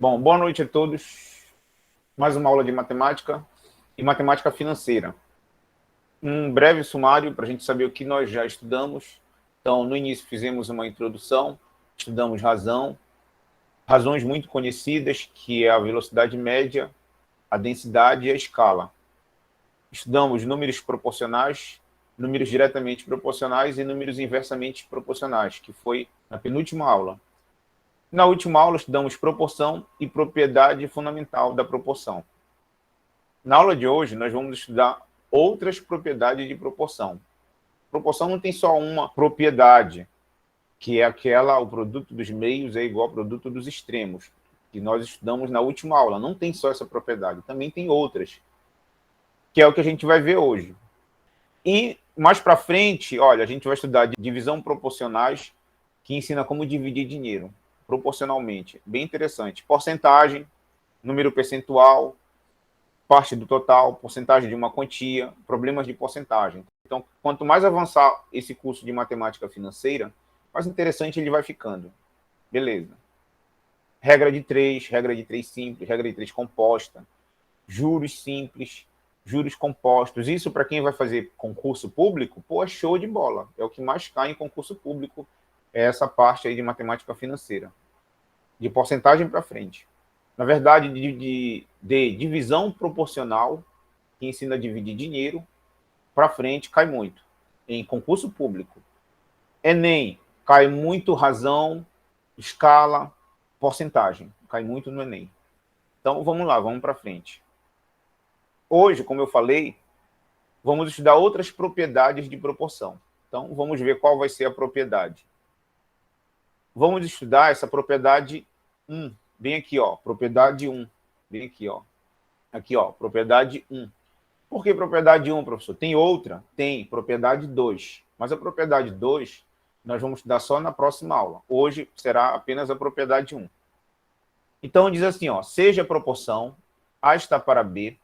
Bom, boa noite a todos. Mais uma aula de matemática e matemática financeira. Um breve sumário para a gente saber o que nós já estudamos. Então, no início fizemos uma introdução, estudamos razões muito conhecidas, que é a velocidade média, a densidade e a escala. Estudamos números proporcionais, números diretamente proporcionais e números inversamente proporcionais, que foi na penúltima aula. Na última aula, estudamos proporção e propriedade fundamental da proporção. Na aula de hoje, nós vamos estudar outras propriedades de proporção. Proporção não tem só uma propriedade, que é aquela, o produto dos meios é igual ao produto dos extremos, que nós estudamos na última aula. Não tem só essa propriedade, também tem outras, que é o que a gente vai ver hoje. E mais para frente, olha, a gente vai estudar divisão proporcionais, que ensina como dividir dinheiro proporcionalmente. Bem interessante. Porcentagem, número percentual, parte do total, porcentagem de uma quantia, problemas de porcentagem. Então, quanto mais avançar esse curso de matemática financeira, mais interessante ele vai ficando. Beleza. Regra de três simples, regra de três composta, juros simples, juros compostos. Isso para quem vai fazer concurso público, pô, é show de bola. É o que mais cai em concurso público, é essa parte aí de matemática financeira. De porcentagem para frente. Na verdade, de divisão proporcional, que ensina a dividir dinheiro, para frente cai muito. Em concurso público. Enem, cai muito razão, escala, porcentagem. Cai muito no Enem. Então, vamos lá, vamos para frente. Hoje, como eu falei, vamos estudar outras propriedades de proporção. Então, vamos ver qual vai ser a propriedade. Vamos estudar essa propriedade 1. Bem aqui, ó, propriedade 1. Bem aqui, ó. Aqui, ó, propriedade 1. Por que propriedade 1, professor? Tem outra? Tem, propriedade 2. Mas a propriedade 2 nós vamos estudar só na próxima aula. Hoje será apenas a propriedade 1. Então, diz assim, ó, seja a proporção A está para B,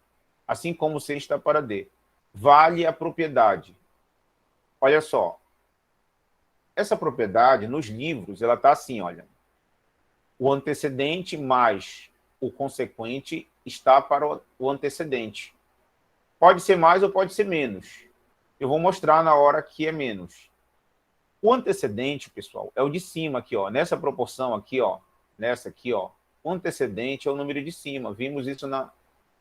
assim como C está para D. Vale a propriedade. Olha só. Essa propriedade, nos livros, ela está assim, olha. O antecedente mais o consequente está para o antecedente. Pode ser mais ou pode ser menos. Eu vou mostrar na hora que é menos. O antecedente, pessoal, é o de cima aqui, ó. Nessa proporção aqui, ó. Nessa aqui, ó. O antecedente é o número de cima. Vimos isso na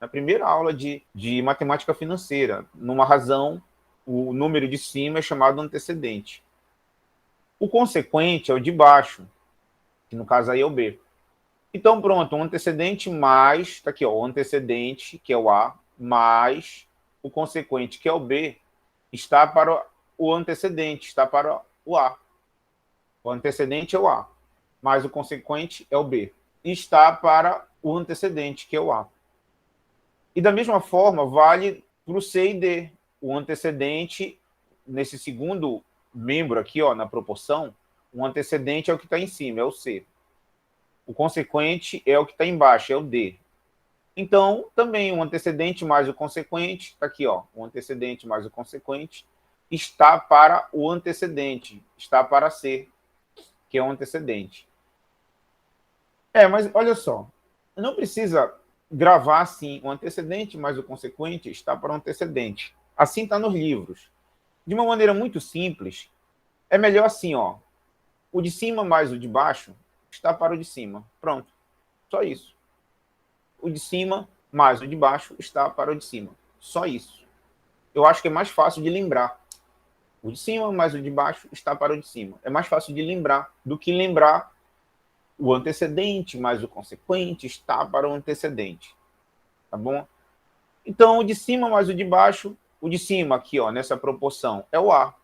primeira aula de matemática financeira. Numa razão, o número de cima é chamado antecedente. O consequente é o de baixo, que no caso aí é o B. Então, pronto, o antecedente mais, tá aqui, ó, o antecedente, que é o A, mais o consequente, que é o B, está para o antecedente, está para o A. O antecedente é o A, mais o consequente é o B. Está para o antecedente, que é o A. E da mesma forma, vale para o C e D. O antecedente, nesse segundo membro aqui, ó, na proporção, o antecedente é o que está em cima, é o C. O consequente é o que está embaixo, é o D. Então, também o antecedente mais o consequente, está aqui, ó, o antecedente mais o consequente, está para o antecedente, está para C, que é o antecedente. Mas olha só, não precisa gravar assim, o antecedente mais o consequente está para o antecedente. Assim está nos livros. De uma maneira muito simples, é melhor assim, ó, o de cima mais o de baixo está para o de cima. Pronto, só isso. O de cima mais o de baixo está para o de cima. Só isso. Eu acho que é mais fácil de lembrar. O de cima mais o de baixo está para o de cima. É mais fácil de lembrar do que lembrar o antecedente mais o consequente está para o antecedente. Tá bom? Então, o de cima mais o de cima aqui, ó, nessa proporção, é o A.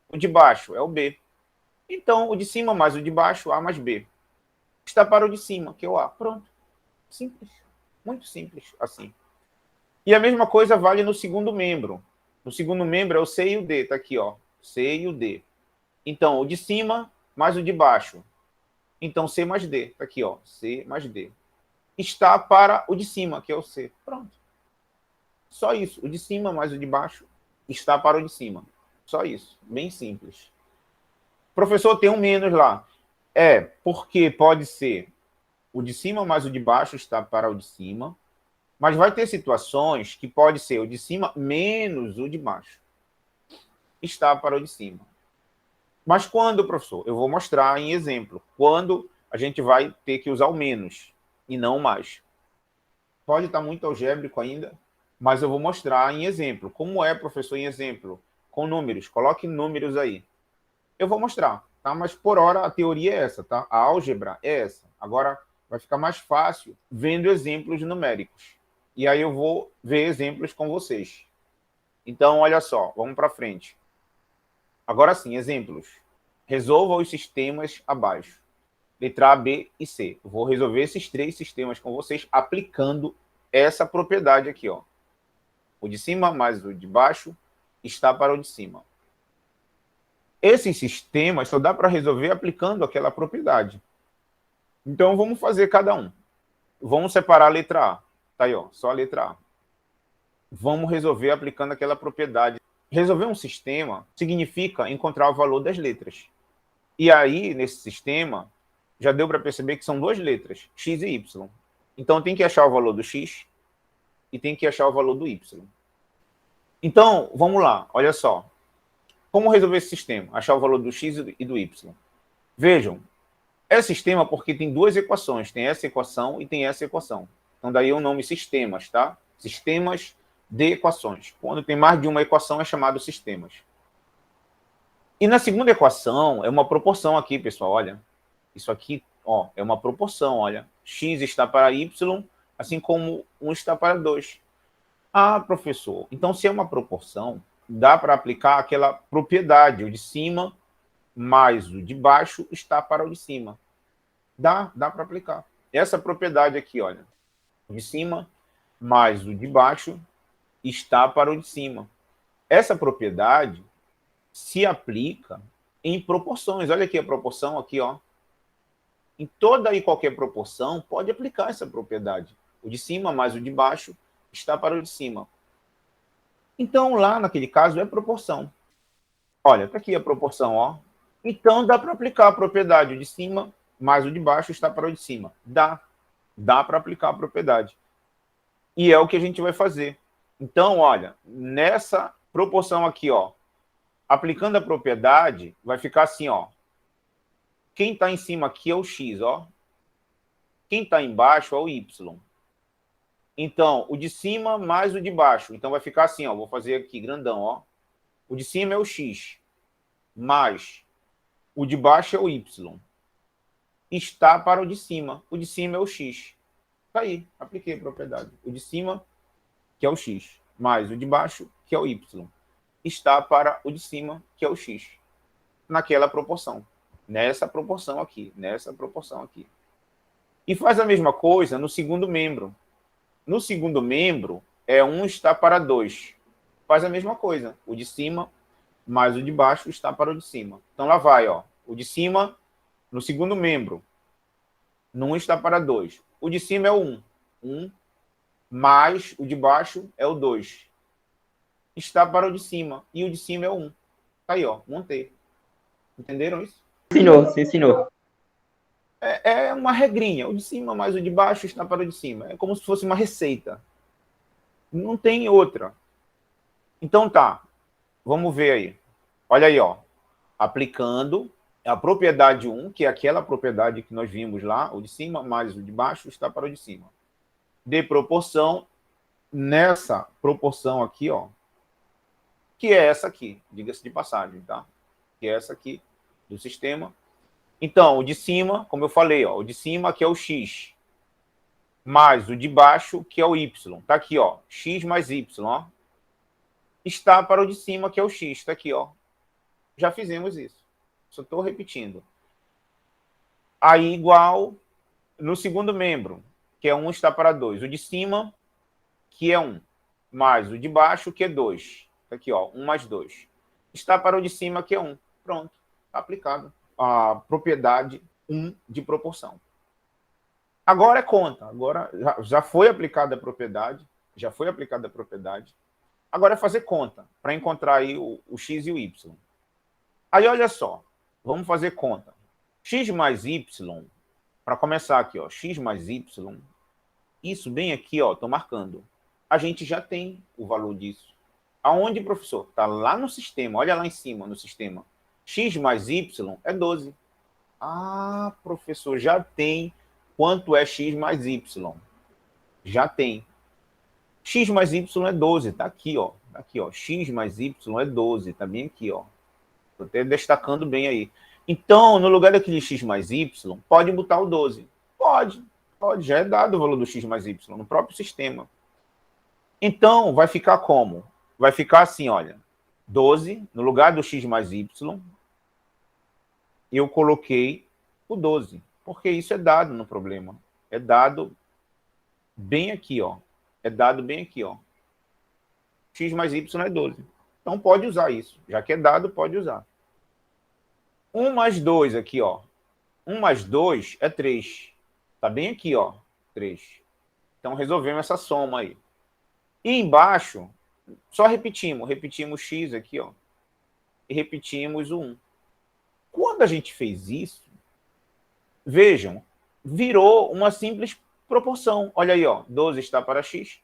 O de baixo é o B. Então, o de cima mais o de baixo, A mais B. Está para o de cima, que é o A. Pronto. Simples. Muito simples, assim. E a mesma coisa vale no segundo membro. No segundo membro é o C e o D, tá aqui, ó. C e o D. Então, o de cima mais o de baixo. Então, C mais D, tá aqui, ó. C mais D. Está para o de cima, que é o C. Pronto. Só isso. O de cima mais o de baixo está para o de cima. Só isso. Bem simples. Professor, tem um menos lá. Porque pode ser o de cima mais o de baixo está para o de cima, mas vai ter situações que pode ser o de cima menos o de baixo está para o de cima. Mas quando, professor? Eu vou mostrar em exemplo. Quando a gente vai ter que usar o menos e não o mais. Pode estar muito algébrico ainda, mas eu vou mostrar em exemplo. Como é, professor, em exemplo? Com números. Coloque números aí. Eu vou mostrar, tá? Mas por hora a teoria é essa, tá? A álgebra é essa. Agora vai ficar mais fácil vendo exemplos numéricos. E aí eu vou ver exemplos com vocês. Então, olha só, vamos para frente. Agora sim, exemplos. Resolva os sistemas abaixo. Letra A, B e C. Eu vou resolver esses 3 sistemas com vocês aplicando essa propriedade aqui, ó. O de cima mais o de baixo está para o de cima. Esses sistemas só dá para resolver aplicando aquela propriedade. Então, vamos fazer cada um. Vamos separar a letra A. Tá aí, ó, só a letra A. Vamos resolver aplicando aquela propriedade. Resolver um sistema significa encontrar o valor das letras. E aí, nesse sistema, já deu para perceber que são 2 letras, x e y. Então, tem que achar o valor do x e tem que achar o valor do y. Então, vamos lá, olha só. Como resolver esse sistema? Achar o valor do x e do y. Vejam, é sistema porque tem 2 equações, tem essa equação e tem essa equação. Então, daí o nome sistemas, tá? Sistemas de equações. Quando tem mais de uma equação, é chamado sistemas. E na segunda equação, é uma proporção aqui, pessoal, olha. Isso aqui, ó, é uma proporção, olha. X está para y, assim como 1 está para 2. Ah, professor, então se é uma proporção, dá para aplicar aquela propriedade, o de cima mais o de baixo está para o de cima. Dá para aplicar. Essa propriedade aqui, olha. O de cima mais o de baixo está para o de cima. Essa propriedade se aplica em proporções. Olha aqui a proporção, aqui, ó. Em toda e qualquer proporção, pode aplicar essa propriedade. O de cima mais o de baixo está para o de cima. Então, lá naquele caso, é proporção. Olha, está aqui a proporção, ó. Então, dá para aplicar a propriedade. O de cima mais o de baixo está para o de cima. Dá para aplicar a propriedade. E é o que a gente vai fazer. Então, olha, nessa proporção aqui, ó, aplicando a propriedade, vai ficar assim, ó. Quem está em cima aqui é o x, ó. Quem está embaixo é o y. Então, o de cima mais o de baixo. Então, vai ficar assim, ó. Vou fazer aqui, grandão, ó. O de cima é o x, mais o de baixo é o y. Está para o de cima. O de cima é o x. Tá aí, apliquei a propriedade. O de cima, que é o x, mais o de baixo, que é o y. Está para o de cima, que é o x. Naquela proporção. Nessa proporção aqui. Nessa proporção aqui. E faz a mesma coisa no segundo membro. No segundo membro, é 1 está para 2. Faz a mesma coisa. O de cima mais o de baixo está para o de cima. Então, lá vai, ó. O de cima, no segundo membro, no 1 está para 2. O de cima é o 1. 1 mais o de baixo é o 2. Está para o de cima. E o de cima é o 1. Tá aí, ó. Montei. Entenderam isso? Sim, senhor. É uma regrinha. O de cima mais o de baixo está para o de cima. É como se fosse uma receita. Não tem outra. Então tá. Vamos ver aí. Olha aí, ó. Aplicando a propriedade 1, que é aquela propriedade que nós vimos lá, o de cima mais o de baixo está para o de cima. De proporção, nessa proporção aqui, ó, que é essa aqui, diga-se de passagem, tá? Que é essa aqui do sistema. Então, o de cima, como eu falei, ó, o de cima que é o x, mais o de baixo que é o y. Tá aqui, ó, x mais y, ó. Está para o de cima que é o x, tá aqui, ó. Já fizemos isso. Só estou repetindo. Aí, igual no segundo membro, que é 1 está para 2. O de cima, que é 1, mais o de baixo, que é 2. Tá aqui, ó, 1 mais 2. Está para o de cima, que é 1. Pronto, está aplicado a propriedade 1 de proporção. Agora é conta. Agora já foi aplicada a propriedade. Já foi aplicada a propriedade. Agora é fazer conta, para encontrar aí o x e o y. Aí, olha só. Vamos fazer conta. X mais y, para começar aqui, ó, x mais y, isso bem aqui, ó, estou marcando. A gente já tem o valor disso. Aonde, professor? Está lá no sistema, olha lá em cima no sistema. X mais y é 12. Ah, professor, já tem quanto é x mais y. Já tem. X mais y é 12, tá aqui, ó. Tá aqui, ó. X mais y é 12, tá bem aqui, ó. Estou até destacando bem aí. Então, no lugar daquele x mais y, pode botar o 12. Pode, já é dado o valor do x mais y no próprio sistema. Então, vai ficar como? Vai ficar assim, olha. 12, no lugar do x mais y, eu coloquei o 12, porque isso é dado no problema. É dado bem aqui, ó. É dado bem aqui, ó. X mais y é 12. Então, pode usar isso. Já que é dado, pode usar. 1 mais 2 aqui, ó. 1 mais 2 é 3. Tá bem aqui, ó. 3. Então, resolvemos essa soma aí. E embaixo, só repetimos x aqui, ó. E repetimos o 1. Quando a gente fez isso, vejam, virou uma simples proporção. Olha aí, ó. 12 está para x,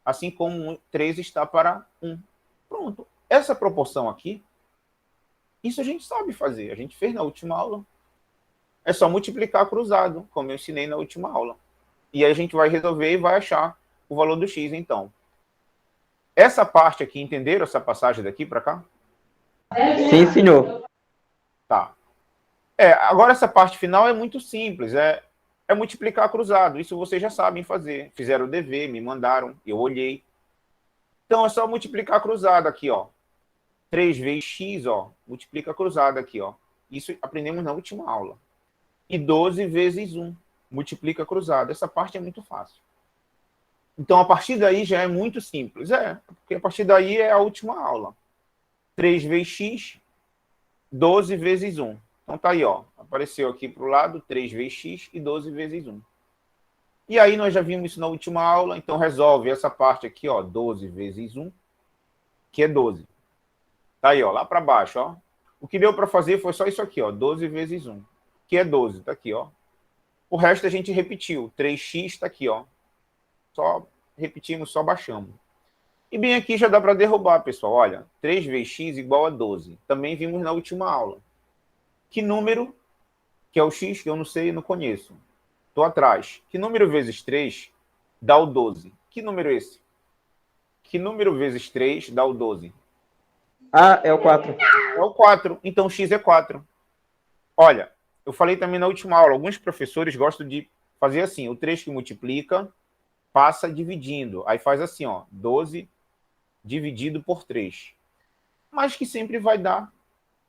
assim como 3 está para 1. Pronto. Essa proporção aqui, isso a gente sabe fazer. A gente fez na última aula. É só multiplicar cruzado, como eu ensinei na última aula. E aí a gente vai resolver e vai achar o valor do x, então. Essa parte aqui, entenderam essa passagem daqui para cá? Sim, senhor. Tá. Agora essa parte final é muito simples, é multiplicar cruzado. Isso vocês já sabem fazer. Fizeram o dever, me mandaram, eu olhei. Então é só multiplicar cruzado aqui, ó. 3 vezes x, ó, multiplica cruzado aqui, ó. Isso aprendemos na última aula. E 12 vezes 1, multiplica cruzado. Essa parte é muito fácil. Então, a partir daí já é muito simples. Porque a partir daí é a última aula. 3 vezes x, 12 vezes 1. Então, tá aí, ó. Apareceu aqui para o lado 3 vezes x e 12 vezes 1. E aí, nós já vimos isso na última aula. Então, resolve essa parte aqui, ó. 12 vezes 1, que é 12. Tá aí, ó. Lá para baixo, ó. O que deu para fazer foi só isso aqui, ó. 12 vezes 1, que é 12. Tá aqui, ó. O resto a gente repetiu. 3x está aqui, ó. Só repetimos, só baixamos. E bem aqui já dá para derrubar, pessoal. Olha, 3 vezes x igual a 12. Também vimos na última aula. Que número, que é o x, que eu não sei, não conheço. Estou atrás. Que número vezes 3 dá o 12? Que número é esse? Que número vezes 3 dá o 12? Ah, é o 4. É o 4. Então x é 4. Olha, eu falei também na última aula, alguns professores gostam de fazer assim, o 3 que multiplica, passa dividindo. Aí faz assim, ó, 12 dividido por 3. Mas que sempre vai dar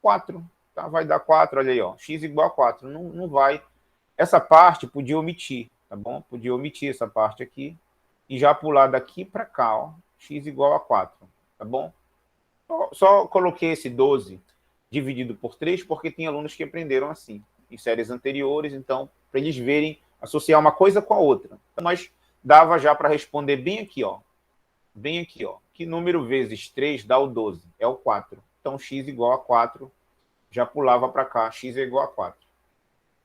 4. Tá? Vai dar 4, olha aí, ó, x igual a 4. Não vai. Essa parte podia omitir, tá bom? Podia omitir essa parte aqui e já pular daqui para cá, ó, x igual a 4, tá bom? Só coloquei esse 12 dividido por 3 porque tem alunos que aprenderam assim, em séries anteriores, então, para eles verem, associar uma coisa com a outra. Mas dava já para responder bem aqui, ó. Bem aqui, ó. Que número vezes 3 dá o 12? É o 4. Então, x igual a 4. Já pulava para cá. X é igual a 4.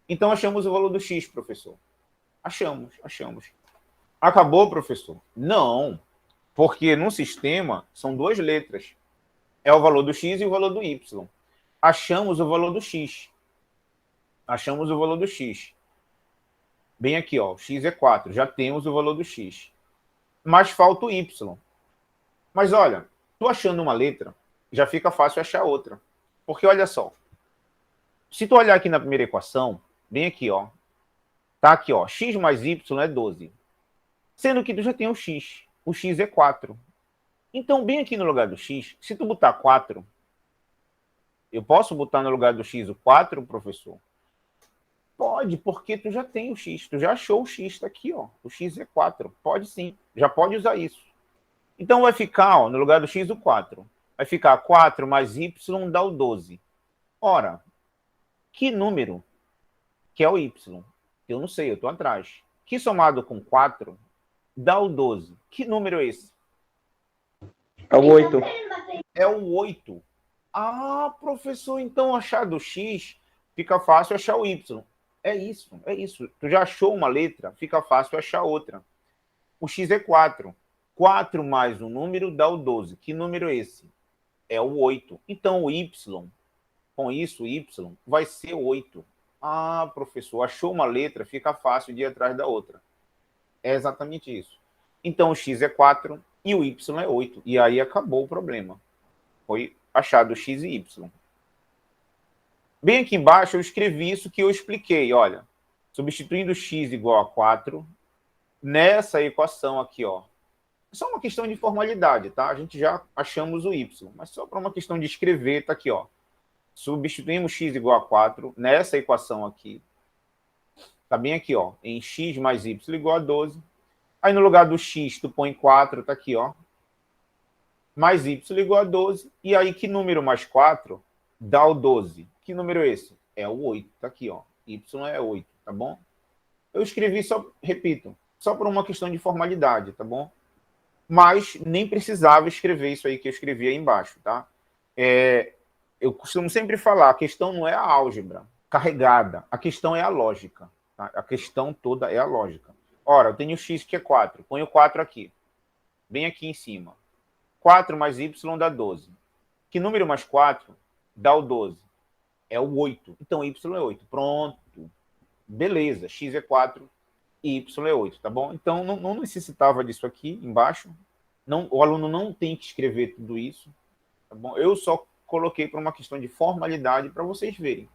Então, achamos o valor do x, professor. Achamos. Acabou, professor? Não. Porque no sistema são duas letras. É o valor do x e o valor do y. Achamos o valor do x. Bem aqui, ó. X é 4. Já temos o valor do x. Mas falta o y. Mas olha, tu achando uma letra, já fica fácil achar outra. Porque olha só. Se tu olhar aqui na primeira equação, bem aqui, ó. Tá aqui, ó. X mais y é 12. Sendo que tu já tem o x. O x é 4. Então, bem aqui no lugar do x, se tu botar 4, eu posso botar no lugar do x o 4, professor? Pode, porque tu já tem o x. Tu já achou o x, tá aqui, ó. O x é 4. Pode sim. Já pode usar isso. Então, vai ficar, ó, no lugar do x, o 4. Vai ficar 4 mais y dá o 12. Ora, que número que é o y? Eu não sei, eu estou atrás. Que somado com 4 dá o 12. Que número é esse? É o 8. É o 8. Ah, professor, então achar do x fica fácil achar o y. É isso, é isso. Tu já achou uma letra, fica fácil achar outra. O x é 4. 4 mais um número dá o 12. Que número é esse? É o 8. Então, o y, com isso, o y vai ser 8. Ah, professor, achou uma letra, fica fácil de ir atrás da outra. É exatamente isso. Então, o x é 4 e o y é 8. E aí acabou o problema. Foi achado x e y. Bem aqui embaixo eu escrevi isso que eu expliquei. Olha, substituindo x igual a 4, nessa equação aqui, ó. É só uma questão de formalidade, tá? A gente já achamos o y, mas só para uma questão de escrever, tá aqui, ó. Substituímos x igual a 4 nessa equação aqui. Tá bem aqui, ó. Em x mais y igual a 12. Aí no lugar do x, tu põe 4, tá aqui, ó. Mais y igual a 12. E aí que número mais 4 dá o 12? Que número é esse? É o 8, tá aqui, ó. Y é 8, tá bom? Eu escrevi só, repito, só por uma questão de formalidade, tá bom? Mas nem precisava escrever isso aí que eu escrevi aí embaixo, tá? Eu costumo sempre falar, a questão não é a álgebra carregada, a questão é a lógica. Tá? A questão toda é a lógica. Ora, eu tenho x que é 4, ponho 4 aqui, bem aqui em cima. 4 mais y dá 12. Que número mais 4 dá o 12? É o 8. Então, y é 8. Pronto. Beleza, x é 4 e y é 8, tá bom? Então, não necessitava disso aqui embaixo. Não, o aluno não tem que escrever tudo isso, tá bom? Eu só coloquei para uma questão de formalidade para vocês verem.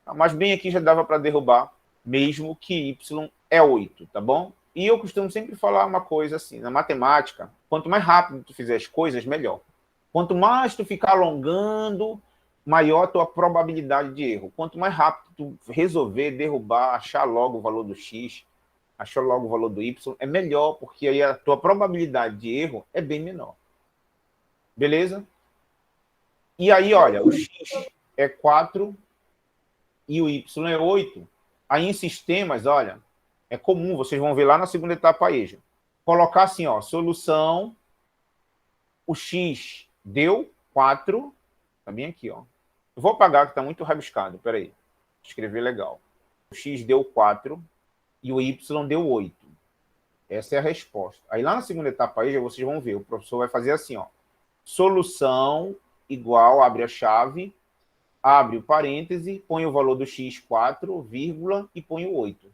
Tá? Mas bem aqui já dava para derrubar, mesmo que y é 8, tá bom? E eu costumo sempre falar uma coisa assim, na matemática, quanto mais rápido tu fizer as coisas, melhor. Quanto mais tu ficar alongando, maior a tua probabilidade de erro. Quanto mais rápido tu resolver derrubar, achar logo o valor do x, achar logo o valor do y, é melhor, porque aí a tua probabilidade de erro é bem menor. Beleza? E aí, olha, o x é 4 e o y é 8. Aí em sistemas, olha, é comum, vocês vão ver lá na segunda etapa EJA, colocar assim, ó, solução, o x deu 4, tá bem aqui, ó. Eu vou apagar que está muito rabiscado, peraí. Escrever legal. O x deu 4 e o y deu 8. Essa é a resposta. Aí lá na segunda etapa aí, vocês vão ver, o professor vai fazer assim, ó. Solução igual, abre a chave, abre o parêntese, põe o valor do x 4, vírgula, e põe o 8.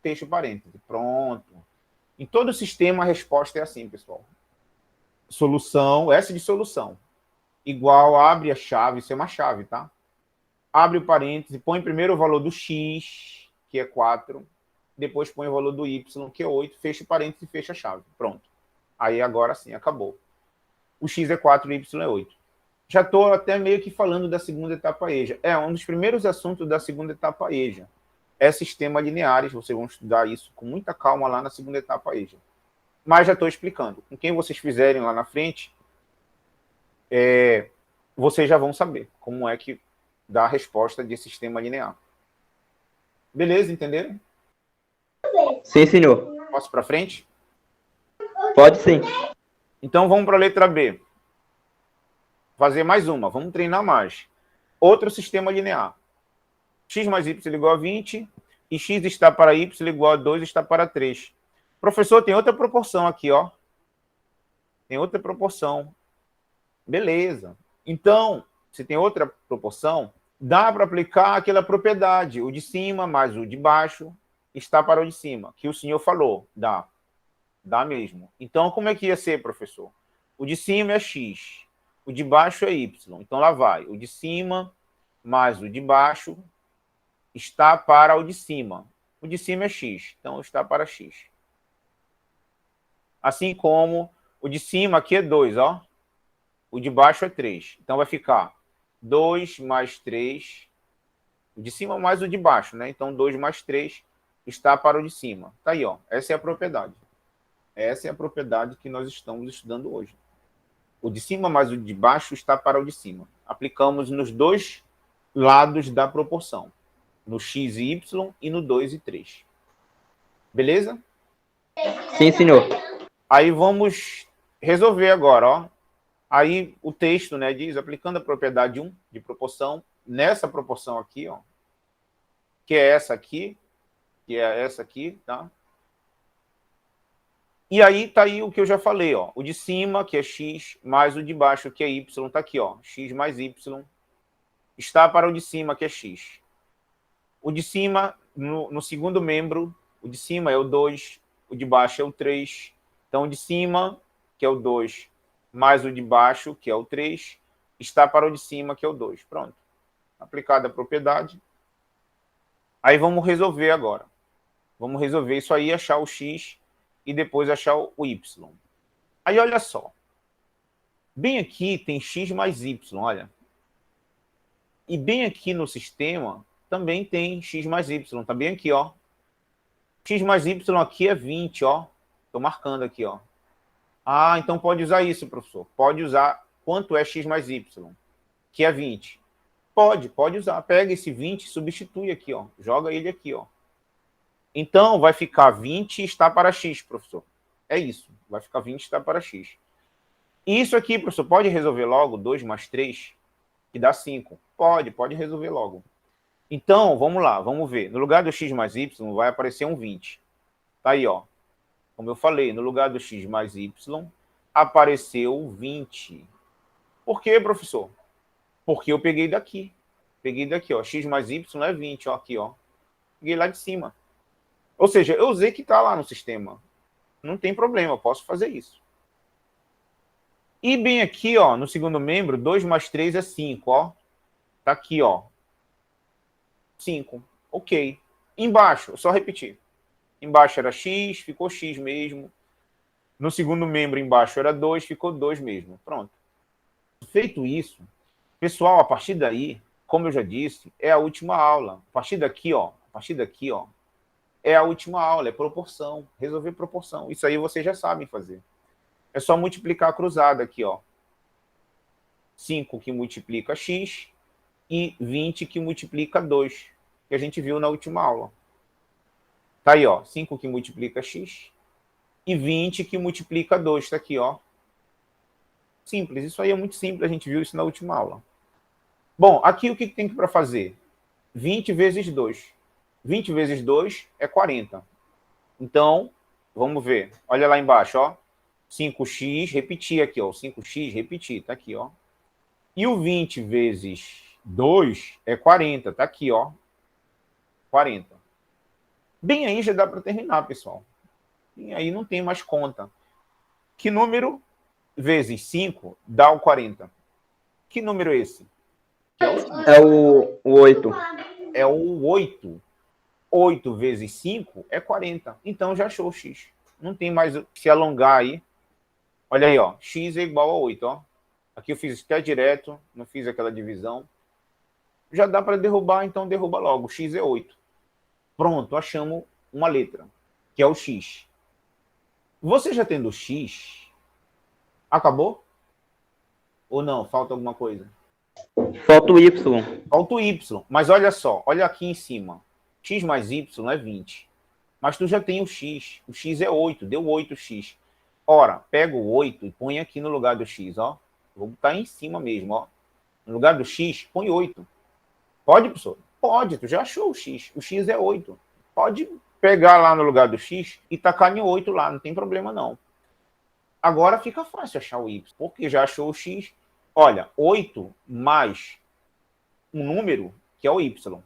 Fecha o parêntese. Pronto. Em todo sistema a resposta é assim, pessoal. Solução, S de solução, igual, abre a chave, isso é uma chave, tá? Abre o parêntese, põe primeiro o valor do x, que é 4, depois põe o valor do y, que é 8, fecha o parêntese e fecha a chave. Pronto. Aí agora sim, acabou. O x é 4 e o y é 8. Já estou até meio que falando da segunda etapa EJA. É um dos primeiros assuntos da segunda etapa EJA. É sistema lineares, vocês vão estudar isso com muita calma lá na segunda etapa EJA. Mas já estou explicando. Com quem vocês fizerem lá na frente, vocês já vão saber como é que dá a resposta de sistema linear. Beleza, entenderam? Sim, senhor. Posso para frente? Pode sim. Então vamos para a letra B. Fazer mais uma, vamos treinar mais. Outro sistema linear. X mais y igual a 20, e x está para y igual a 2 está para 3. Professor, tem outra proporção aqui, ó. Tem outra proporção. Beleza. Então, se tem outra proporção, dá para aplicar aquela propriedade. O de cima mais o de baixo está para o de cima, que o senhor falou. Dá. Dá mesmo. Então, como é que ia ser, professor? O de cima é x, o de baixo é y. Então, lá vai. O de cima mais o de baixo está para o de cima. O de cima é x, então está para x. Assim como o de cima aqui é 2, ó. O de baixo é 3. Então vai ficar 2 mais 3. O de cima mais o de baixo, né? Então 2 mais 3 está para o de cima. Tá aí, ó. Essa é a propriedade. Essa é a propriedade que nós estamos estudando hoje. O de cima mais o de baixo está para o de cima. Aplicamos nos dois lados da proporção. No x e y e no 2 e 3. Beleza? Sim, senhor. Aí vamos resolver agora, ó. Aí o texto, né, diz, aplicando a propriedade 1 de proporção, nessa proporção aqui, ó, que é essa aqui, tá? E aí tá aí o que eu já falei, ó. O de cima, que é x, mais o de baixo, que é y, tá aqui, ó. X mais y está para o de cima, que é x. O de cima, no segundo membro, o de cima é o 2, o de baixo é o 3. Então, o de cima, que é o 2, mais o de baixo, que é o 3, está para o de cima, que é o 2. Pronto. Aplicada a propriedade. Aí vamos resolver agora. Vamos resolver isso aí, achar o x e depois achar o y. Aí, olha só. Bem aqui tem x mais y, olha. E bem aqui no sistema também tem x mais y. Tá bem aqui, ó. X mais y aqui é 20, ó. Estou marcando aqui, ó. Ah, então pode usar isso, professor. Pode usar quanto é x mais y, que é 20. Pode usar. Pega esse 20 e substitui aqui, ó. Joga ele aqui, ó. Então, vai ficar 20 está para x, professor. É isso. Vai ficar 20 está para x. Isso aqui, professor, pode resolver logo? 2 mais 3, que dá 5. Pode resolver logo. Então, vamos lá, vamos ver. No lugar do x mais y, vai aparecer um 20. Tá aí, ó. Como eu falei, no lugar do x mais y, apareceu 20. Por quê, professor? Porque eu peguei daqui. Peguei daqui, ó. X mais y é 20, ó. Aqui, ó. Peguei lá de cima. Ou seja, eu usei que tá lá no sistema. Não tem problema, eu posso fazer isso. E bem aqui, ó, no segundo membro, 2 mais 3 é 5, ó. Tá aqui, ó. 5. Ok. Embaixo, só repetir. Embaixo era x, ficou x mesmo. No segundo membro embaixo era 2, ficou 2 mesmo. Pronto. Feito isso, pessoal, a partir daí, como eu já disse, é a última aula. A partir daqui, ó, é a última aula, é proporção, resolver proporção. Isso aí vocês já sabem fazer. É só multiplicar a cruzada aqui, ó. 5 que multiplica x e 20 que multiplica 2, que a gente viu na última aula. Tá aí, ó, 5 que multiplica x e 20 que multiplica 2, tá aqui, ó. Simples, isso aí é muito simples, a gente viu isso na última aula. Bom, aqui o que tem para fazer? 20 vezes 2. 20 vezes 2 é 40. Então, vamos ver. Olha lá embaixo, ó. 5x, repetir aqui, ó. 5x, repetir, tá aqui, ó. E o 20 vezes 2 é 40, tá aqui, ó. 40. Bem aí já dá para terminar, pessoal. E aí não tem mais conta. Que número vezes 5 dá o 40? Que número é esse? É o 8. É o 8. 8 vezes 5 é 40. Então já achou o x. Não tem mais se alongar aí. Olha aí, ó. X é igual a 8, ó. Aqui eu fiz até direto, não fiz aquela divisão. Já dá para derrubar, então derruba logo. X é 8. Pronto, achamos uma letra, que é o x. Você já tendo x, acabou? Ou não? Falta alguma coisa? Falta o y. Falta o y. Mas olha só, olha aqui em cima. X mais y é 20. Mas tu já tem o x. O x é 8, deu 8x. Ora, pega o 8 e põe aqui no lugar do x, ó. Vou botar em cima mesmo, ó. No lugar do x, põe 8. Pode, professor? Pode, tu já achou o x. O x é 8. Pode pegar lá no lugar do x e tacar em 8 lá, não tem problema não. Agora fica fácil achar o y, porque já achou o x. Olha, 8 mais um número, que é o y,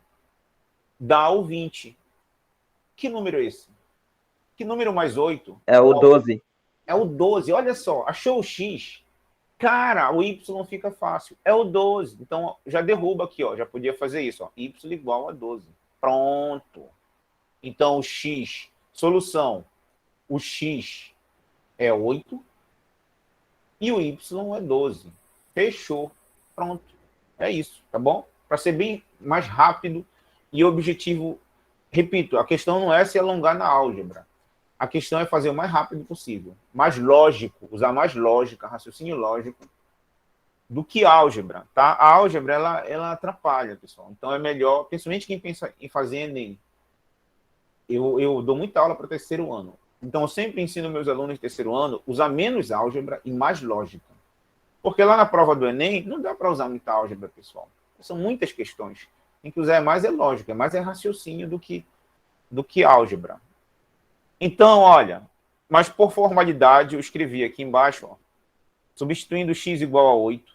dá o 20. Que número é esse? Que número mais 8? É o 12. É o 12. Olha só, achou o x. Cara, o y fica fácil. É o 12. Então, já derruba aqui, ó. Já podia fazer isso, ó. Y igual a 12. Pronto. Então, o x, solução. O x é 8 e o y é 12. Fechou. Pronto. É isso, tá bom? Para ser bem mais rápido e objetivo. Repito, a questão não é se alongar na álgebra. A questão é fazer o mais rápido possível. Mais lógico, usar mais lógica, raciocínio lógico, do que álgebra, tá? A álgebra, ela atrapalha, pessoal. Então é melhor, principalmente quem pensa em fazer Enem. Eu dou muita aula para terceiro ano. Então eu sempre ensino meus alunos de terceiro ano usar menos álgebra e mais lógica. Porque lá na prova do Enem não dá para usar muita álgebra, pessoal. São muitas questões. Tem que usar mais é lógica, mais é raciocínio do que álgebra. Então, olha, mas por formalidade, eu escrevi aqui embaixo, ó, substituindo x igual a 8,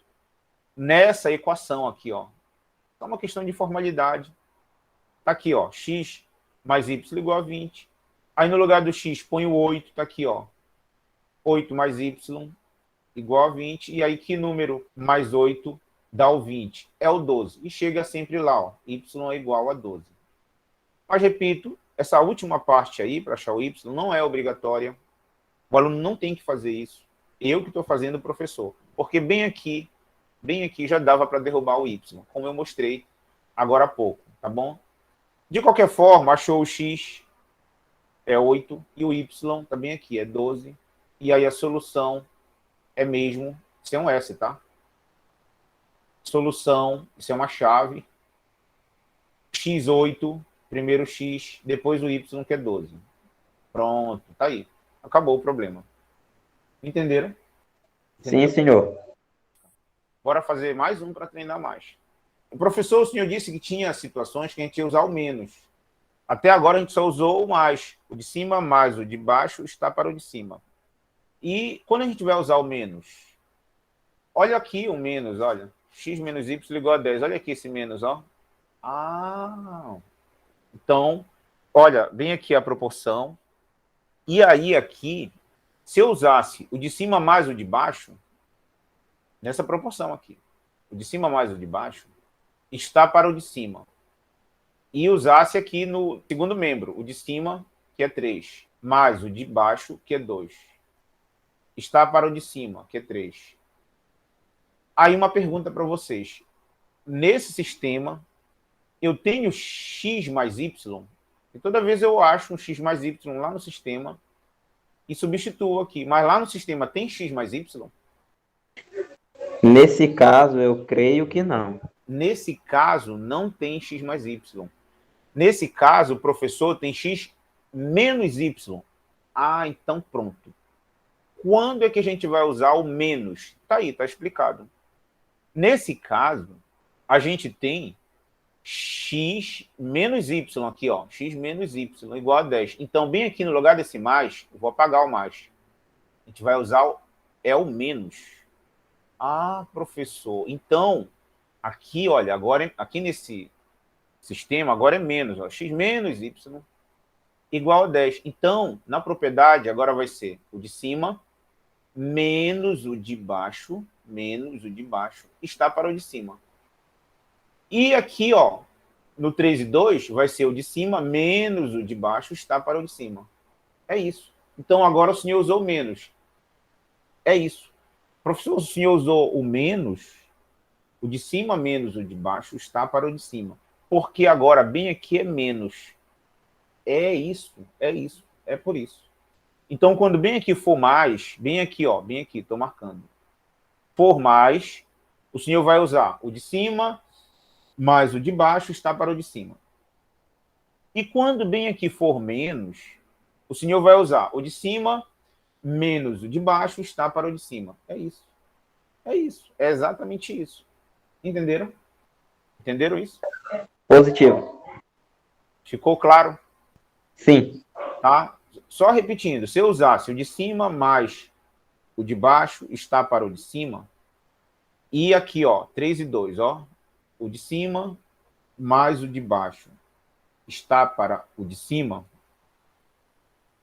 nessa equação aqui, ó. É uma questão de formalidade. Tá aqui, ó, x mais y igual a 20. Aí no lugar do x, põe o 8, tá aqui, ó. 8 mais y igual a 20. E aí que número mais 8 dá o 20? É o 12. E chega sempre lá, ó, y é igual a 12. Mas, repito, essa última parte aí, para achar o y, não é obrigatória. O aluno não tem que fazer isso. Eu que estou fazendo, o professor. Porque bem aqui já dava para derrubar o y, como eu mostrei agora há pouco, tá bom? De qualquer forma, achou o x, é 8, e o y também aqui, é 12. E aí a solução é mesmo, isso é um S, tá? Solução, isso é uma chave. x8, primeiro x, depois o y, que é 12. Pronto, tá aí. Acabou o problema. Entenderam? Sim, senhor. Bora fazer mais um para treinar mais. O professor, o senhor disse que tinha situações que a gente ia usar o menos. Até agora a gente só usou o mais. O de cima mais o de baixo está para o de cima. E quando a gente vai usar o menos? Olha aqui o menos, olha. X menos y igual a 10. Olha aqui esse menos, ó. Ah, então, olha, vem aqui a proporção. E aí aqui, se eu usasse o de cima mais o de baixo, nessa proporção aqui, o de cima mais o de baixo, está para o de cima. E usasse aqui no segundo membro, o de cima, que é 3, mais o de baixo, que é 2. Está para o de cima, que é 3. Aí uma pergunta para vocês. Nesse sistema, eu tenho x mais y, e toda vez eu acho um x mais y lá no sistema e substituo aqui. Mas lá no sistema tem x mais y? Nesse caso, eu creio que não. Nesse caso, não tem x mais y. Nesse caso, o professor tem x menos y. Ah, então pronto. Quando é que a gente vai usar o menos? Tá aí, tá explicado. Nesse caso, a gente tem x menos y aqui, ó. X menos y igual a 10. Então, bem aqui no lugar desse mais, eu vou apagar o mais. A gente vai usar o menos. Ah, professor. Então, aqui, olha, agora aqui nesse sistema, agora é menos, ó, x menos y igual a 10. Então, na propriedade, agora vai ser o de cima menos o de baixo, está para o de cima. E aqui, ó, no 3 e 2, vai ser o de cima menos o de baixo está para o de cima. É isso. Então, agora o senhor usou menos. É isso. Professor, o senhor usou o menos, o de cima menos o de baixo está para o de cima. Porque agora, bem aqui, é menos. É isso, é por isso. Então, quando bem aqui for mais, bem aqui, ó, bem aqui, estou marcando. For mais, o senhor vai usar o de cima mais o de baixo está para o de cima. E quando bem aqui for menos, o senhor vai usar o de cima menos o de baixo está para o de cima. É isso. É isso. É exatamente isso. Entenderam? Entenderam isso? Positivo. Ficou claro? Sim. Tá? Só repetindo, se eu usasse o de cima mais o de baixo está para o de cima, e aqui, ó, 3 e 2, ó, o de cima mais o de baixo está para o de cima,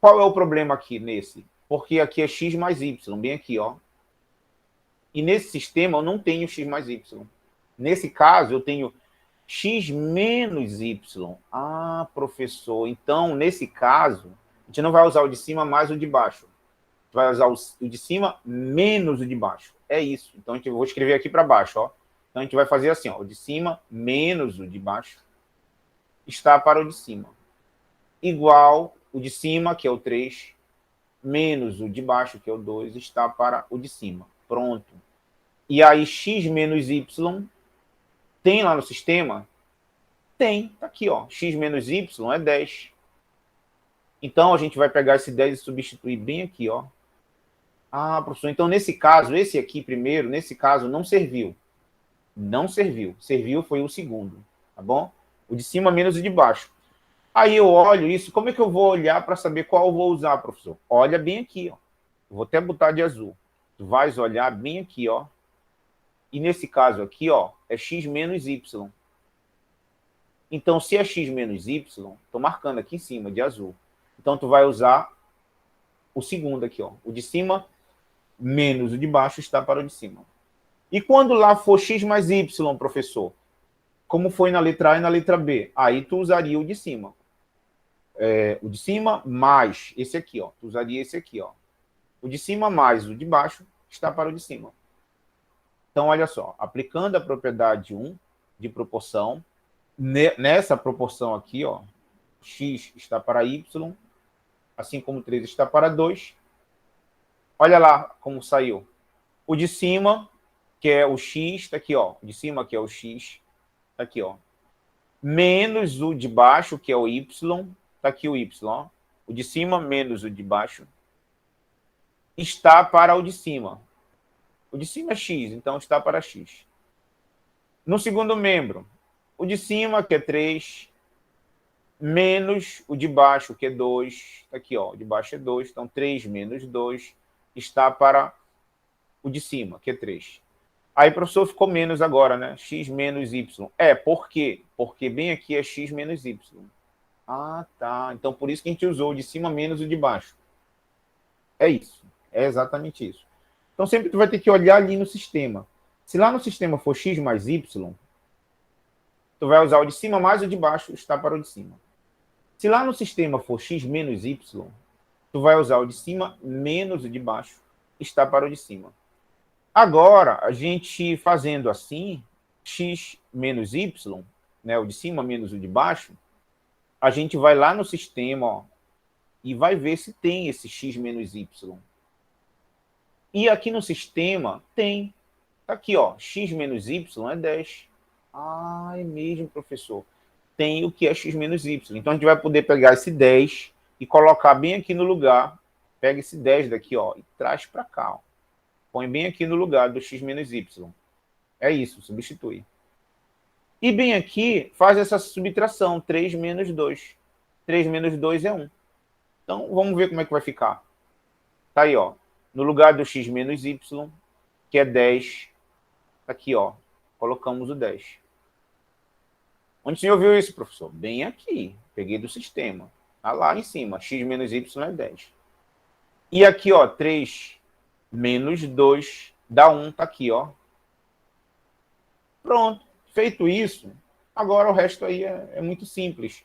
qual é o problema aqui nesse? Porque aqui é x mais y, bem aqui, ó. E nesse sistema eu não tenho x mais y. Nesse caso, eu tenho x menos y. Ah, professor, então, nesse caso, a gente não vai usar o de cima mais o de baixo. A gente vai usar o de cima menos o de baixo. É isso. Então, eu vou escrever aqui para baixo, ó. Então, a gente vai fazer assim, ó. O de cima menos o de baixo está para o de cima. Igual o de cima, que é o 3, menos o de baixo, que é o 2, está para o de cima. Pronto. E aí, x menos y tem lá no sistema? Tem. Tá aqui, ó. X menos y é 10. Então, a gente vai pegar esse 10 e substituir bem aqui, ó. Ah, professor, então nesse caso, esse aqui primeiro, nesse caso, não serviu. Não serviu. Serviu foi o segundo. tá bom? O de cima menos o de baixo. Aí eu olho isso, como é que eu vou olhar para saber qual eu vou usar, professor? Olha bem aqui, ó. Vou até botar de azul. Tu vais olhar bem aqui, ó. E nesse caso aqui, ó, é x menos y. Então, se é x menos y, estou marcando aqui em cima, de azul. Então, tu vai usar o segundo aqui, ó. O de cima menos o de baixo está para o de cima. E quando lá for x mais y, professor? Como foi na letra A e na letra B? Aí tu usaria o de cima. O de cima mais esse aqui, ó. Tu usaria esse aqui, ó. O de cima mais o de baixo está para o de cima. Então, olha só. Aplicando a propriedade 1 de proporção, nessa proporção aqui, ó, x está para y, assim como 3 está para 2. Olha lá como saiu. O de cima, que é o x, está aqui, ó. O de cima, que é o x, está aqui, ó. Menos o de baixo, que é o y, está aqui o y, ó. O de cima menos o de baixo está para o de cima. O de cima é x, então está para x. No segundo membro, o de cima, que é 3, menos o de baixo, que é 2. Aqui, ó, o de baixo é 2, então 3 menos 2 está para o de cima, que é 3. Aí, professor, ficou menos agora, né? X menos y. Por quê? Porque bem aqui é x menos y. Ah, tá. Então, por isso que a gente usou o de cima menos o de baixo. É isso. É exatamente isso. Então, sempre tu vai ter que olhar ali no sistema. Se lá no sistema for x mais y, tu vai usar o de cima mais o de baixo, está para o de cima. Se lá no sistema for x menos y, tu vai usar o de cima menos o de baixo, está para o de cima. Agora, a gente fazendo assim, x menos y, né, o de cima menos o de baixo, a gente vai lá no sistema, ó, e vai ver se tem esse x menos y. E aqui no sistema tem. Tá aqui, ó, x menos y é 10. Ah, é mesmo, professor. Tem o que é x menos y. Então, a gente vai poder pegar esse 10 e colocar bem aqui no lugar. Pega esse 10 daqui, ó, e traz para cá, ó. Põe bem aqui no lugar do x menos y. É isso, substitui. E bem aqui, faz essa subtração, 3 menos 2. 3 menos 2 é 1. Então, vamos ver como é que vai ficar. Tá aí, ó. No lugar do x menos y, que é 10, aqui, ó, colocamos o 10. Onde você ouviu isso, professor? Bem aqui. Peguei do sistema. Tá lá em cima. X menos y é 10. E aqui, ó, 3 menos 2 dá 1. Tá aqui, ó. Pronto. Feito isso, agora o resto aí é muito simples.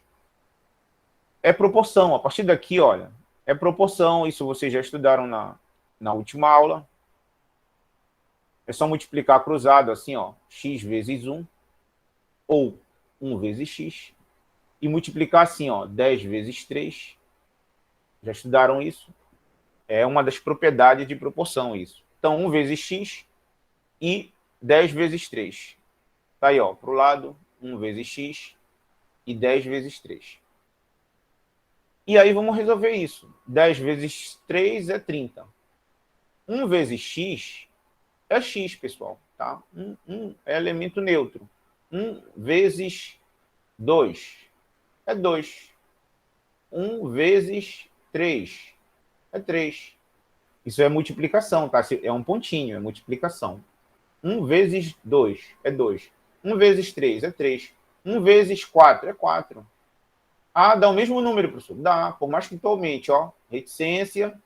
É proporção. A partir daqui, olha, é proporção. Isso vocês já estudaram na última aula. É só multiplicar cruzado assim, ó. X vezes 1. Ou 1 vezes x. E multiplicar assim, ó. 10 vezes 3. Já estudaram isso? É uma das propriedades de proporção isso. Então, 1 vezes x e 10 vezes 3. Tá aí, ó, para o lado, 1 vezes x e 10 vezes 3. E aí vamos resolver isso. 10 vezes 3 é 30. 1 vezes x é x, pessoal. Tá? 1 é elemento neutro. 1 vezes 2 é 2. 1 vezes 3 é 3. Isso é multiplicação, tá? É um pontinho, é multiplicação. 1 vezes 2 é 2. 1 vezes 3 é 3. 1 vezes 4 é 4. Ah, dá o mesmo número, professor? Dá, por mais que tu aumente, ó. Reticência,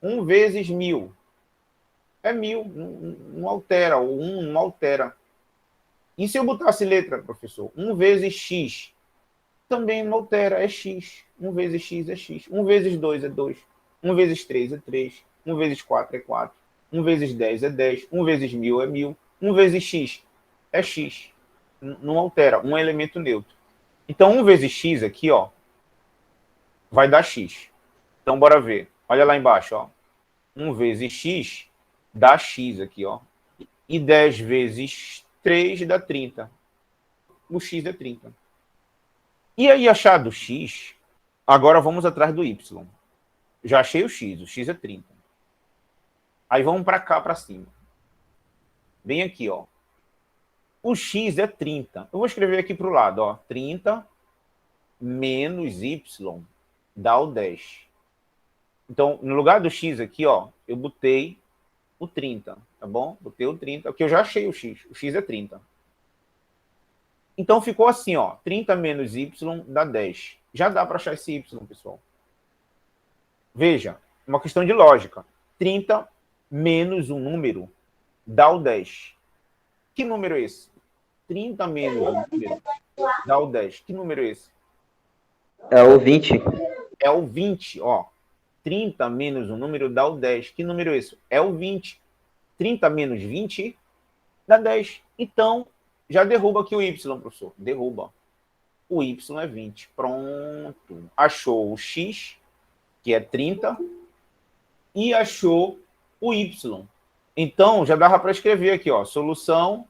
1 vezes 1000. É 1000, não altera, o 1 não altera. E se eu botasse letra, professor? 1 vezes x, também não altera, é x. 1 vezes x é x. 1 vezes 2 é 2. 1 vezes 3 é 3. 1 vezes 4 é 4. 1 vezes 10 é 10. 1 vezes 1000 é 1000. 1 vezes x é x. Não altera, um elemento neutro. Então, 1 vezes x aqui, ó, vai dar x. Então, bora ver. Olha lá embaixo, ó. 1 vezes x dá x aqui, ó. E 10 vezes 3 dá 30. O x é 30. E aí, achado o x, agora vamos atrás do y. Já achei o x é 30. Aí vamos para cá, para cima. Bem aqui, ó. O x é 30. Eu vou escrever aqui para o lado, ó. 30 menos y dá o 10. Então, no lugar do x aqui, ó, eu botei o 30, tá bom? Botei o 30, porque eu já achei o x. O x é 30. Então, ficou assim, ó. 30 menos y dá 10. Já dá para achar esse y, pessoal. Veja, uma questão de lógica. 30 menos um número dá o 10. Que número é esse? 30 menos um número dá o 10. Que número é esse? É o 20. É o 20, ó. 30 menos um número dá o 10. Que número é esse? É o 20. 30 menos 20 dá 10. Então, já derruba aqui o y, professor. Derruba. O y é 20. Pronto. Achou o x, que é 30, e achou o y. Então, já dava para escrever aqui, ó. Solução,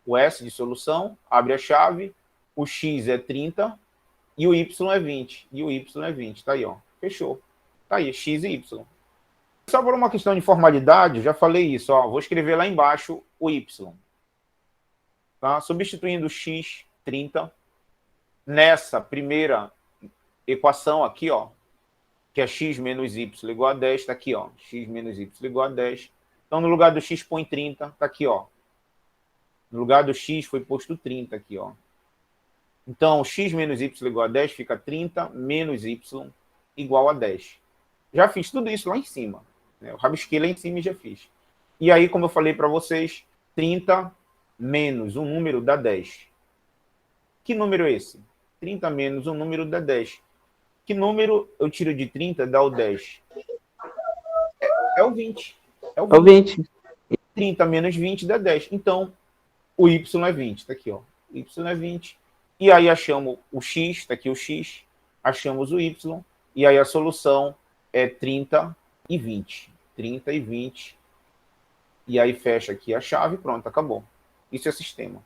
o S de solução, abre a chave, o x é 30 e o y é 20. E o y é 20. Tá aí, ó. Fechou. Tá aí, x e y. Só por uma questão de formalidade, já falei isso, ó. Vou escrever lá embaixo o y. Tá? Substituindo x, 30, nessa primeira equação aqui, ó, que é x menos y igual a 10, tá aqui, ó. X menos y igual a 10. Então, no lugar do x, põe 30, tá aqui, ó. No lugar do x, foi posto 30 aqui, ó. Então, x menos y igual a 10 fica 30 menos y igual a 10. Já fiz tudo isso lá em cima. Né? Eu rabisquei lá em cima e já fiz. E aí, como eu falei para vocês, 30 menos um número dá 10. Que número é esse? 30 menos um número dá 10. Que número eu tiro de 30 dá o 10? É o 20. É o 20. É o 20. 30 menos 20 dá 10. Então, o y é 20. Tá aqui, ó. O y é 20. E aí achamos o x, tá aqui o x. Achamos o y. E aí a solução é 30 e 20. 30 e 20. E aí fecha aqui a chave, pronto, acabou. Isso é sistema.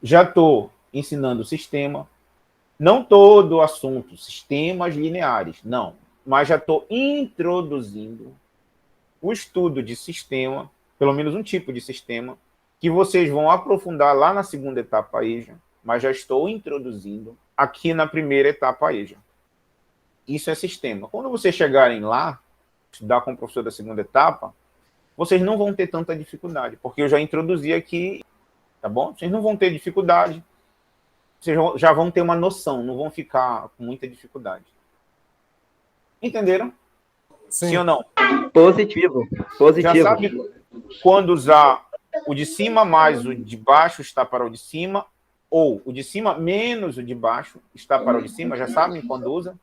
Já estou ensinando o sistema. Não todo o assunto, sistemas lineares, não. Mas já estou introduzindo o estudo de sistema, pelo menos um tipo de sistema, que vocês vão aprofundar lá na segunda etapa EJA, mas já estou introduzindo aqui na primeira etapa EJA. Isso é sistema. Quando vocês chegarem lá, estudar com o professor da segunda etapa, vocês não vão ter tanta dificuldade, porque eu já introduzi aqui, tá bom? Vocês não vão ter dificuldade, vocês já vão ter uma noção, não vão ficar com muita dificuldade. Entenderam? Sim ou não? Positivo. Positivo. Já sabe quando usar o de cima mais o de baixo está para o de cima, ou o de cima menos o de baixo está para o de cima? Já sabem quando usa?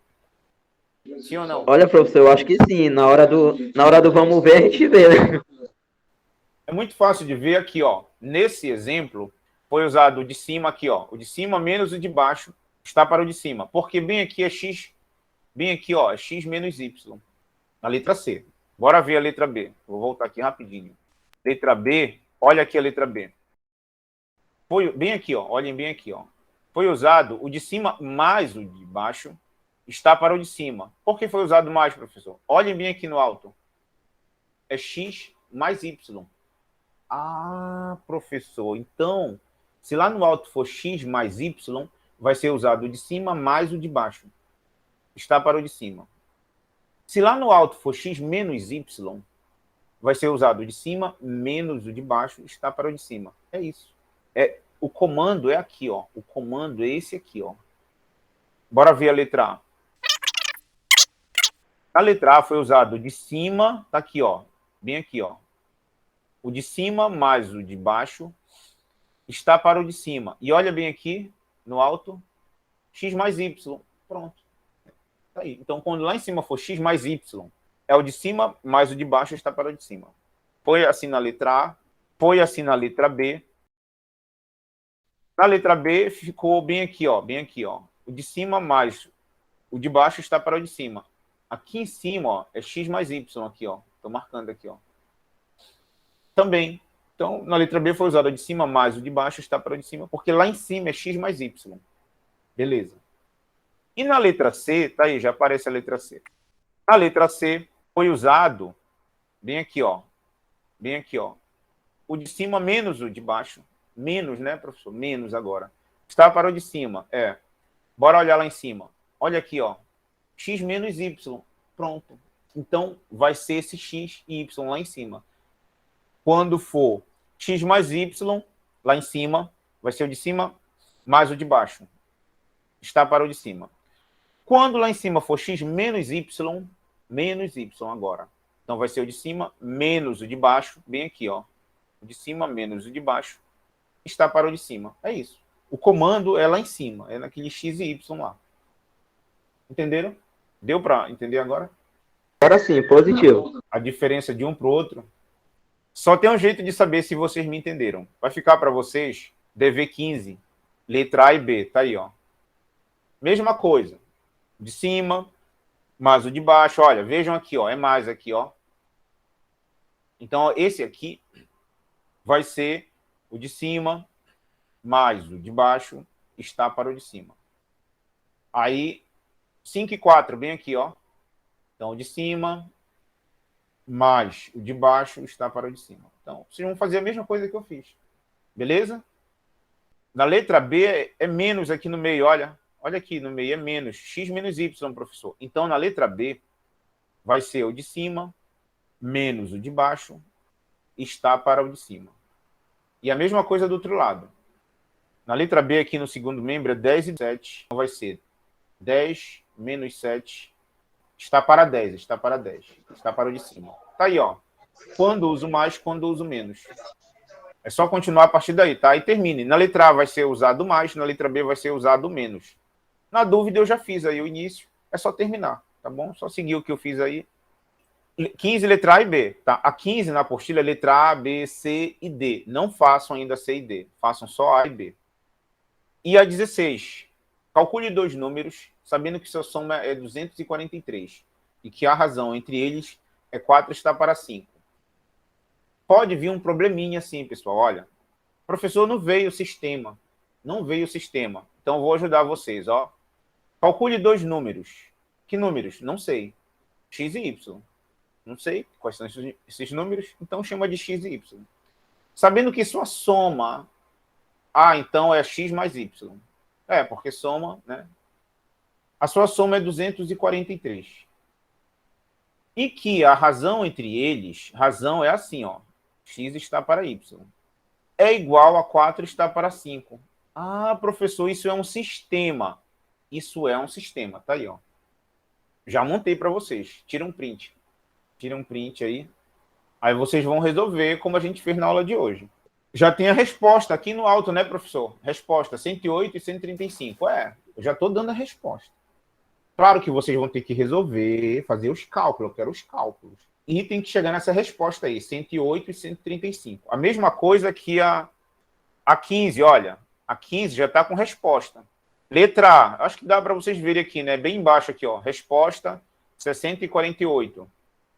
Sim ou não? Olha, professor, eu acho que sim. Na hora do vamos ver, a gente vê, né? É muito fácil de ver aqui, ó. Nesse exemplo, foi usado o de cima aqui, ó. O de cima menos o de baixo está para o de cima. Porque bem aqui é x, bem aqui, ó, é x menos y. Na letra C. Bora ver a letra B. Vou voltar aqui rapidinho. Letra B, olha aqui a letra B. Foi bem aqui, ó. Olhem bem aqui, ó. Foi usado o de cima mais o de baixo está para o de cima. Por que foi usado mais, professor? Olhem bem aqui no alto. É x mais y. Ah, professor, então, se lá no alto for x mais y, vai ser usado o de cima mais o de baixo. Está para o de cima. Se lá no alto for x menos y, vai ser usado o de cima menos o de baixo, está para o de cima. É isso. O comando é aqui, ó. O comando é esse aqui, ó. Bora ver a letra A. A letra A foi usado o de cima, tá aqui, ó. Bem aqui, ó. O de cima mais o de baixo está para o de cima. E olha bem aqui, no alto, x mais y. Pronto. Tá aí. Então, quando lá em cima for x mais y, é o de cima mais o de baixo está para o de cima. Foi assim na letra A, foi assim na letra B. Na letra B ficou bem aqui, ó. Bem aqui, ó. O de cima mais o de baixo está para o de cima. Aqui em cima, ó, é x mais y aqui, ó. Estou marcando aqui, ó. Também. Então, na letra B foi usado o de cima mais o de baixo está para o de cima, porque lá em cima é x mais y. Beleza. E na letra C, tá aí, já aparece a letra C. Na letra C foi usado, bem aqui, ó. Bem aqui, ó. O de cima menos o de baixo Menos, né, professor? Menos agora. Está para o de cima. Bora olhar lá em cima. Olha aqui, ó. X menos Y. Pronto. Então, vai ser esse X e Y lá em cima. Quando for X mais Y, lá em cima, vai ser o de cima mais o de baixo. Está para o de cima. Quando lá em cima for X menos Y agora. Então, vai ser o de cima menos o de baixo, bem aqui, ó. O de cima menos o de baixo está para o de cima. É isso. O comando é lá em cima, é naquele X e Y lá. Entenderam? Deu para entender agora? Agora sim, positivo. A diferença de um para o outro. Só tem um jeito de saber se vocês me entenderam. Vai ficar para vocês DV15, letra A e B. Tá aí, ó. Mesma coisa. De cima, mais o de baixo. Olha, vejam aqui, ó. É mais aqui, ó. Então, esse aqui vai ser o de cima mais o de baixo está para o de cima. Aí, 5 e 4, bem aqui, ó. Então, o de cima mais o de baixo está para o de cima. Então, vocês vão fazer a mesma coisa que eu fiz. Beleza? Na letra B é menos aqui no meio, olha. Olha aqui no meio, é menos. X menos Y, professor. Então, na letra B, vai ser o de cima menos o de baixo está para o de cima. E a mesma coisa do outro lado. Na letra B, aqui no segundo membro, é 10 e 7. Então, vai ser 10 menos 7 está para 10, está para 10. Está para o de cima. Tá aí, ó. Quando uso mais, quando uso menos. É só continuar a partir daí, tá? E termine. Na letra A vai ser usado mais, na letra B vai ser usado menos. Na dúvida, eu já fiz aí o início. É só terminar, tá bom? Só seguir o que eu fiz aí. 15, letra A e B, tá? A 15 na apostila é letra A, B, C e D. Não façam ainda C e D. Façam só A e B. E a 16. Calcule dois números, sabendo que sua soma é 243 e que a razão entre eles é 4 está para 5. Pode vir um probleminha assim, pessoal. Olha, professor, não veio o sistema. Não veio o sistema. Então, vou ajudar vocês, ó. Calcule dois números. Que números? Não sei. X e Y. Não sei quais são esses números, então chama de X e Y. Sabendo que sua soma, então é X mais Y. Porque soma, né? A sua soma é 243. E que a razão entre eles, razão é assim, ó. X está para Y. É igual a 4 está para 5. Professor, isso é um sistema. Isso é um sistema, tá aí, ó. Já montei para vocês. Tira um print. Tira um print aí. Aí vocês vão resolver como a gente fez na aula de hoje. Já tem a resposta aqui no alto, né, professor? Resposta 108 e 135. Eu já estou dando a resposta. Claro que vocês vão ter que resolver, fazer os cálculos. Eu quero os cálculos. E tem que chegar nessa resposta aí, 108 e 135. A mesma coisa que a 15, olha. A 15 já está com resposta. Letra A, acho que dá para vocês verem aqui, né? Bem embaixo aqui, ó. Resposta 60 e 48.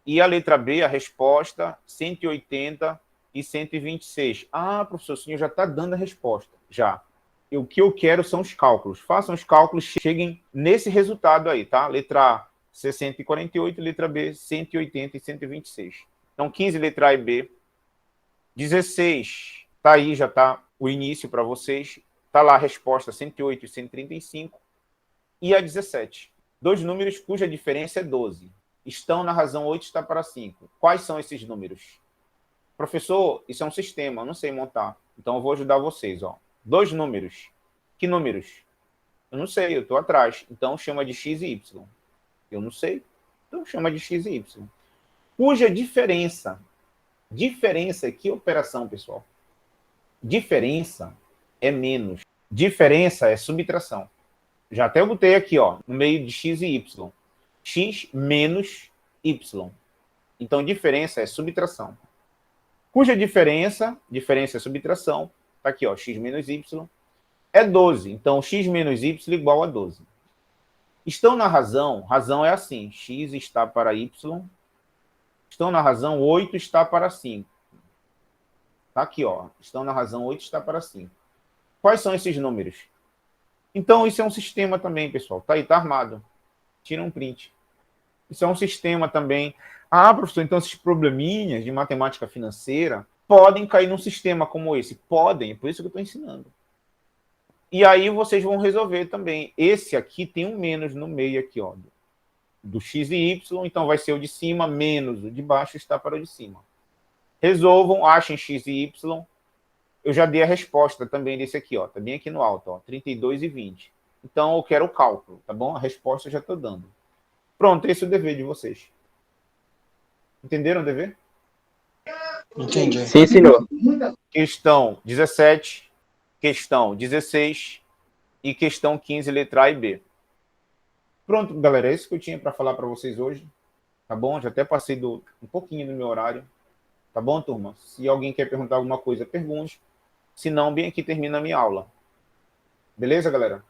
E a letra B, a resposta 180 e 126. Professor, o senhor já está dando a resposta. Já. E o que eu quero são os cálculos. Façam os cálculos, cheguem nesse resultado aí, tá? Letra A, 60 e 48. Letra B, 180 e 126. Então, 15, letra A e B. 16, tá aí, já tá o início para vocês. Tá lá a resposta 108 e 135. E a 17. Dois números cuja diferença é 12. Estão na razão 8 está para 5. Quais são esses números? Professor, isso é um sistema, eu não sei montar. Então, eu vou ajudar vocês, ó. Dois números. Que números? Eu não sei, eu estou atrás. Então, chama de X e Y. Eu não sei. Então, chama de X e Y. Cuja diferença. Diferença, que operação, pessoal? Diferença é menos. Diferença é subtração. Já até eu botei aqui, ó, no meio de X e Y. X menos Y. Então, diferença é subtração. Cuja diferença é subtração, tá aqui, ó, X menos Y, é 12. Então, X menos Y igual a 12. Estão na razão é assim, X está para Y. Estão na razão 8 está para 5. Tá aqui, ó, estão na razão 8 está para 5. Quais são esses números? Então, isso é um sistema também, pessoal. Tá aí, tá armado. Tira um print. Isso é um sistema também. Professor, então esses probleminhas de matemática financeira podem cair num sistema como esse. Podem, é por isso que eu estou ensinando. E aí vocês vão resolver também. Esse aqui tem um menos no meio aqui, ó, do x e y, então vai ser o de cima menos o de baixo está para o de cima. Resolvam, achem x e y. Eu já dei a resposta também desse aqui, ó, tá bem aqui no alto, ó, 32 e 20. Então eu quero o cálculo, tá bom? A resposta eu já estou dando. Pronto, esse é o dever de vocês. Entenderam o dever? Entendi. Sim, senhor. Questão 17, questão 16 e questão 15, letra A e B. Pronto, galera, é isso que eu tinha para falar para vocês hoje. Tá bom? Já até passei um pouquinho do meu horário. Tá bom, turma? Se alguém quer perguntar alguma coisa, pergunte. Se não, bem aqui termina a minha aula. Beleza, galera?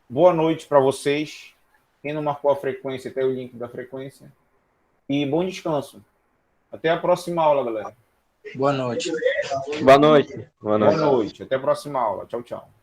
Boa noite para vocês. Quem não marcou a frequência, tem o link da frequência. E bom descanso. Até a próxima aula, galera. Boa noite. Boa noite. Boa noite. Boa noite. Até a próxima aula. Tchau, tchau.